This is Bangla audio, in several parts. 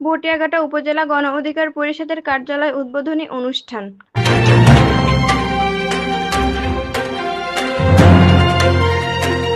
ভটিয়াঘাটা উপজেলা গণ অধিকার পরিষদের কার্যালয় উদ্বোধনী অনুষ্ঠান।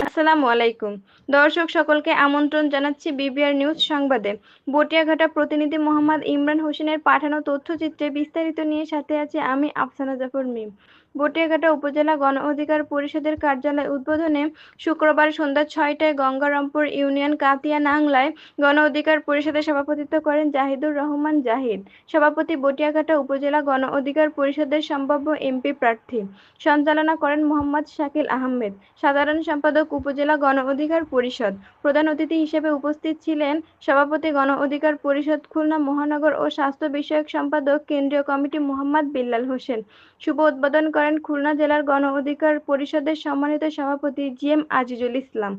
আসসালামু আলাইকুম দর্শক, সকলকে আমন্ত্রণ জানাচ্ছি বিবিআর নিউজ সংবাদে। ভটিয়াঘাটা প্রতিনিধি মোহাম্মদ ইমরান হোসেনের পাঠানো তথ্যচিত্রে বিস্তারিত নিয়ে সাথে আছি আমি আফসানা জাফর মিম। ভটিয়াঘাটা উপজেলা গণ অধিকার পরিষদের কার্যালয় উদ্বোধনে শুক্রবার সন্ধ্যা ৬টায় গঙ্গারামপুর ইউনিয়ন কাতিয়া নাংলায় গণ অধিকার পরিষদের সভাপতিত্ব করেন জাহিদুর রহমান জাহিদ। সভাপতি ভটিয়াঘাটা উপজেলা গণ অধিকার পরিষদের সম্ভাব্য এমপি প্রার্থী। সঞ্চালনা করেন মোহাম্মদ শাকিল আহমেদ, সাধারণ সম্পাদক উপজেলা গণ অধিকার পরিষদ। প্রধান অতিথি হিসেবে উপস্থিত ছিলেন সভাপতি গণ অধিকার পরিষদ খুলনা মহানগর ও স্বাস্থ্য বিষয়ক সম্পাদক কেন্দ্রীয় কমিটি মোহাম্মদ বিল্লাল হোসেন। শুভ উদ্বোধন করেন খুলনা জেলার গণ অধিকার পরিষদের সম্মানিত সভাপতি জিএম আজিজুল ইসলাম।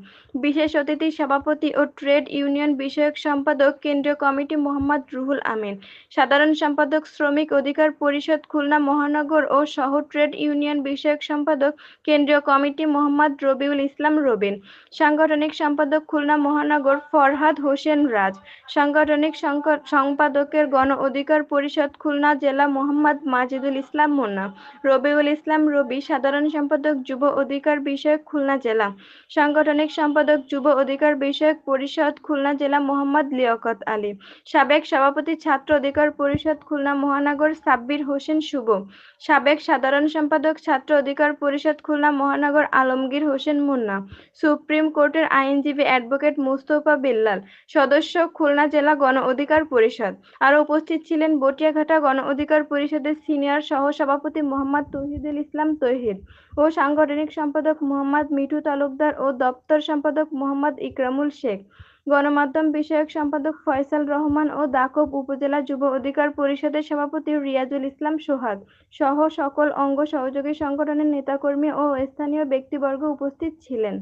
বিশেষ অতিথি সভাপতি ও ট্রেড ইউনিয়ন বিষয়ক সম্পাদক কেন্দ্রীয় কমিটি মোহাম্মদ রুহুল আমিন, সাধারণ সম্পাদক শ্রমিক অধিকার পরিষদ খুলনা মহানগর ও সহ ট্রেড ইউনিয়ন বিষয়ক সম্পাদক কেন্দ্রীয় কমিটি মোহাম্মদ রবিউল ইসলাম রবিন, সাংগঠনিক সম্পাদক খুলনা মহানগর ফরহাদ হোসেন রাজ, সাংগঠনিক সম্পাদকের গণ অধিকার পরিষদ খুলনা জেলা মোহাম্মদ মাজিদুল ইসলাম মুন্না, রবিউল ইসলাম রবি, সাধারণ সম্পাদক যুব অধিকার বিষয়ক খুলনা জেলা, সাংগঠনিক সম্পাদক যুব অধিকার বিষয়ক পরিষদ খুলনা জেলা মোহাম্মদ লিয়াকত আলী, সাবেক সভাপতি ছাত্র অধিকার পরিষদ খুলনা মহানগর সাব্বির হোসেন শুভ, সাবেক সাধারণ সম্পাদক ছাত্র অধিকার পরিষদ খুলনা মহানগর আলমগীর হোসেন মুন্না, সুপ্রিম কোর্টের আইনজীবী অ্যাডভোকেট মুস্তফা বিল্লাল, সদস্য খুলনা জেলা গণ অধিকার পরিষদ। আরও উপস্থিত ছিলেন ভটিয়াঘাটা গণ অধিকার পরিষদের সিনিয়র সহ সভাপতি মোহাম্মদ তৌহিদুল ইসলাম তৌহিদ ও সাংগঠনিক সম্পাদক মোহাম্মদ মিঠু তালুকদার ও দপ্তর সম্পাদক মোহাম্মদ ইকরামুল শেখ, গণমাধ্যম বিষয়ক সম্পাদক ফয়সাল রহমান ও দাকব উপজেলা যুব অধিকার পরিষদের সভাপতি রিয়াজুল ইসলাম সোহাগ সহ সকল অঙ্গ সহযোগী সংগঠনের নেতাকর্মী ও স্থানীয় ব্যক্তিবর্গ উপস্থিত ছিলেন।